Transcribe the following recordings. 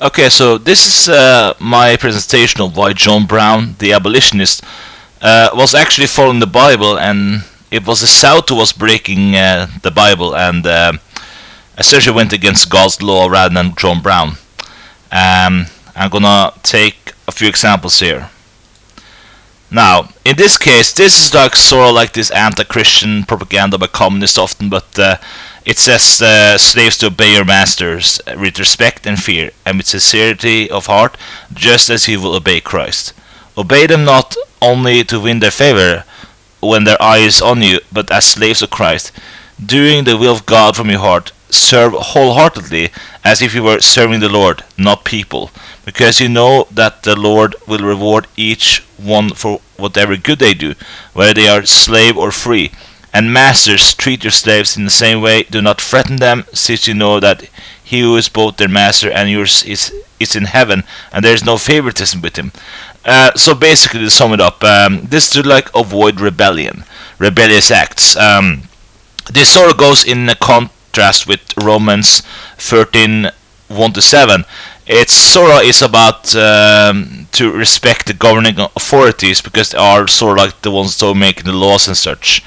Okay, so this is my presentation of why John Brown, the abolitionist, was actually following the Bible, and it was the South who was breaking the Bible and essentially went against God's law rather than John Brown. I'm gonna take a few examples here. Now, in this case, this is like sort of like this anti-Christian propaganda by communists often, but it says slaves to obey your masters with respect and fear, and with sincerity of heart, just as you will obey Christ. Obey them not only to win their favor when their eye is on you, but as slaves of Christ, doing the will of God from your heart. Serve wholeheartedly, as if you were serving the Lord, not people, because you know that the Lord will reward each one for whatever good they do, whether they are slave or free. And masters, treat your slaves in the same way. Do not threaten them, since you know that he who is both their master and yours is in heaven, and there is no favoritism with him. So basically, to sum it up, this to like avoid rebellious acts. This sort of goes in a contrast with Romans 13:1-7. It sort of is about to respect the governing authorities, because they are sort of like the ones that are making the laws and such.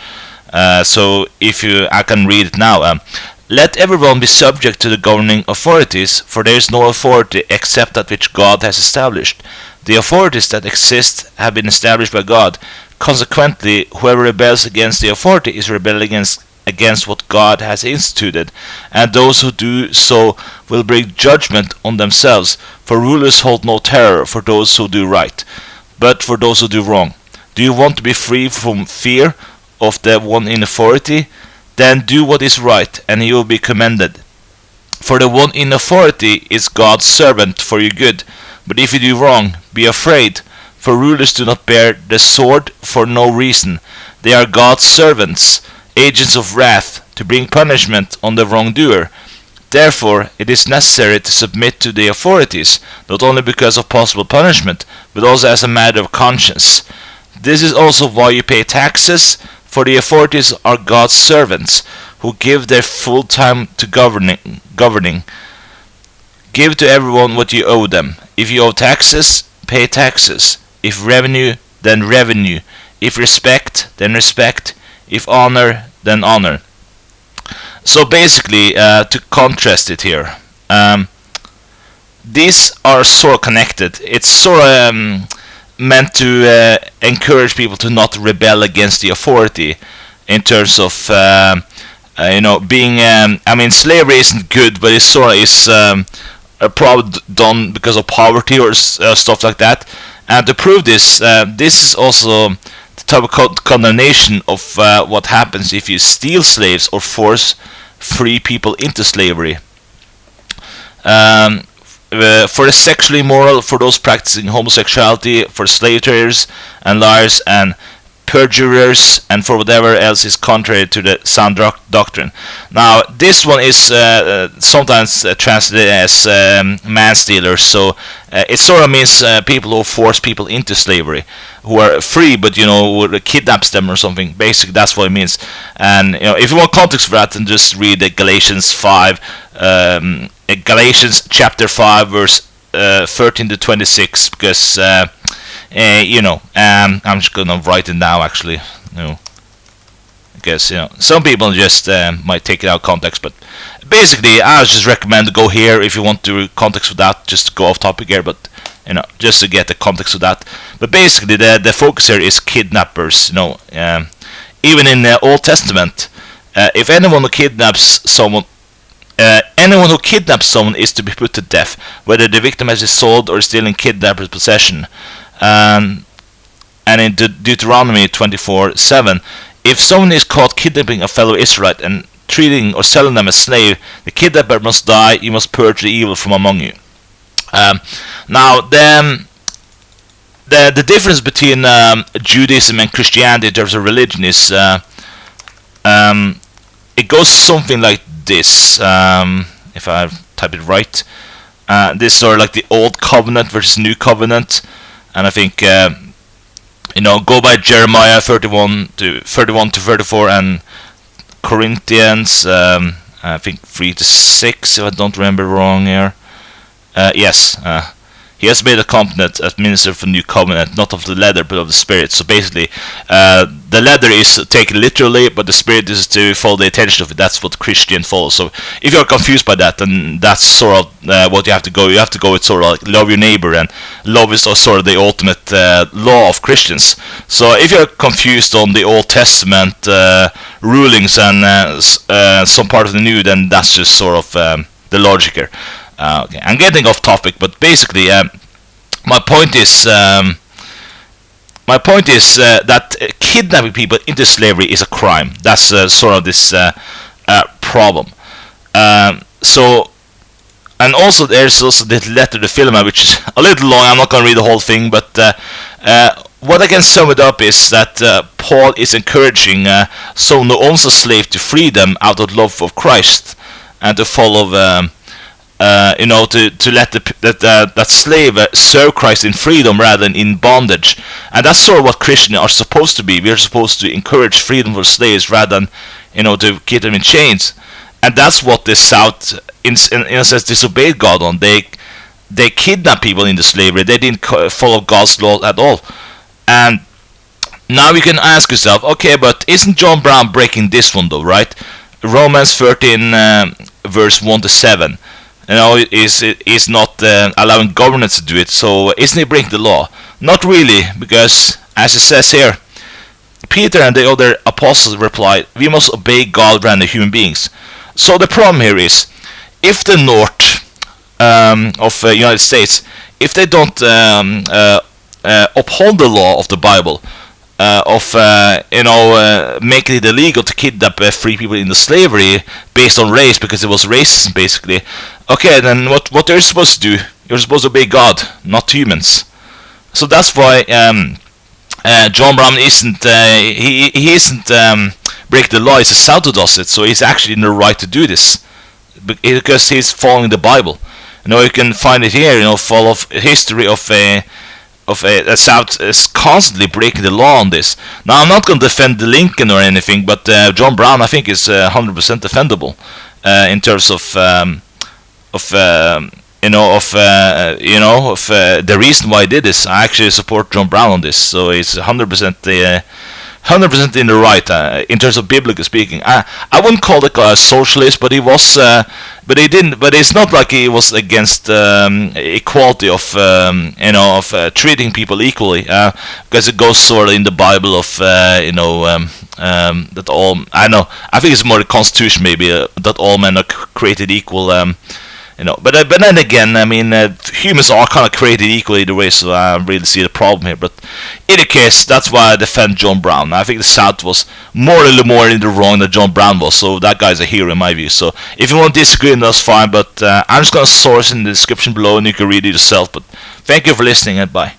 So I can read it now. Let everyone be subject to the governing authorities, for there is no authority except that which God has established. The authorities that exist have been established by God. Consequently, whoever rebels against the authority is rebelling against what God has instituted, and those who do so will bring judgment on themselves, for rulers hold no terror for those who do right, but for those who do wrong. Do you want to be free from fear of the one in authority? Then do what is right, and you will be commended. For the one in authority is God's servant for your good. But if you do wrong, be afraid, for rulers do not bear the sword for no reason. They are God's servants, agents of wrath, to bring punishment on the wrongdoer. Therefore, it is necessary to submit to the authorities, not only because of possible punishment, but also as a matter of conscience. This is also why you pay taxes, for the authorities are God's servants, who give their full time to governing. Give to everyone what you owe them. If you owe taxes, pay taxes. If revenue, then revenue. If respect, then respect. If honor, then honor. So basically, to contrast it here, these are sort of connected. It's sort of meant to encourage people to not rebel against the authority in terms of being. Slavery isn't good, but it sort of is probably done because of poverty or stuff like that. And to prove this, this is also the type of condemnation of what happens if you steal slaves or force free people into slavery. For the sexually immoral, for those practicing homosexuality, for slave traders and liars and perjurers, and for whatever else is contrary to the sound doctrine. Now, this one is sometimes translated as manstealers, so it sort of means people who force people into slavery, who are free, but who kidnaps them or something. Basically, that's what it means. And if you want context for that, then just read the Galatians chapter 5, verse 13-26, because I'm just gonna write it now. Actually, because some people just might take it out of context, but basically, I just recommend to go here if you want to context for that. Just go off topic here, but just to get the context of that. But basically, the focus here is kidnappers. Even in the Old Testament, if anyone who kidnaps someone. Anyone who kidnaps someone is to be put to death, whether the victim has been sold or still in kidnapper's possession. And in Deuteronomy 24:7, if someone is caught kidnapping a fellow Israelite and treating or selling them as slave, the kidnapper must die. You must purge the evil from among you. Now, the difference between Judaism and Christianity in terms of religion is it goes something like this, if I type it right. This is sort of like the Old Covenant versus New Covenant, and I think go by Jeremiah 31-34 and Corinthians I think 3-6, if I don't remember wrong here. Yes. He has made a covenant as minister for the new covenant, not of the letter but of the spirit. So basically, the letter is taken literally, but the spirit is to follow the intention of it. That's what Christian follows. So if you're confused by that, then that's sort of what you have to go. You have to go with sort of like love your neighbor, and love is sort of the ultimate law of Christians. So if you're confused on the Old Testament rulings and some part of the New, then that's just sort of the logic here. Okay, I'm getting off topic, but basically, my point is that kidnapping people into slavery is a crime. That's sort of this problem. So, and also there's also this letter to Philemon, which is a little long. I'm not going to read the whole thing, but what I can sum it up is that Paul is encouraging someone who owns a slave to free them out of love of Christ and to follow. To let that slave serve Christ in freedom rather than in bondage, and that's sort of what Christians are supposed to be. We are supposed to encourage freedom for slaves rather than, to keep them in chains, and that's what the South, in a sense, disobeyed God on. They kidnapped people into slavery. They didn't follow God's law at all, and now you can ask yourself, okay, but isn't John Brown breaking this one though, right? Romans 13, verse 1 to 7. Is not allowing governments to do it, so isn't he breaking the law? Not really, because as it says here, Peter and the other apostles replied, we must obey God rather than human beings. So the problem here is, if the North of United States, if they don't uphold the law of the Bible, making it illegal to kidnap free people into slavery based on race, because it was racism basically. Okay, then what they're supposed to do? You're supposed to obey God, not humans. So that's why John Brown isn't he isn't breaking the law. It's the South who does it. So he's actually in the right to do this because he's following the Bible. You can find it here. Full of history of the South is constantly breaking the law on this. Now I'm not going to defend Lincoln or anything, but John Brown I think is 100% defendable in terms of the reason why he did this. I actually support John Brown on this, so he's 100% 100% in the right in terms of biblically speaking. I wouldn't call it a socialist, but he was, but he didn't. But it's not like he was against equality of treating people equally, because it goes sort of in the Bible of that all. I think it's more the Constitution maybe that all men are created equal. But then again, humans are kind of created equally either way, so I don't really see the problem here. But in any case, that's why I defend John Brown. I think the South was more in the wrong than John Brown was, so that guy's a hero in my view. So if you want to disagree, that's fine, but I'm just going to source in the description below and you can read it yourself. But thank you for listening and bye.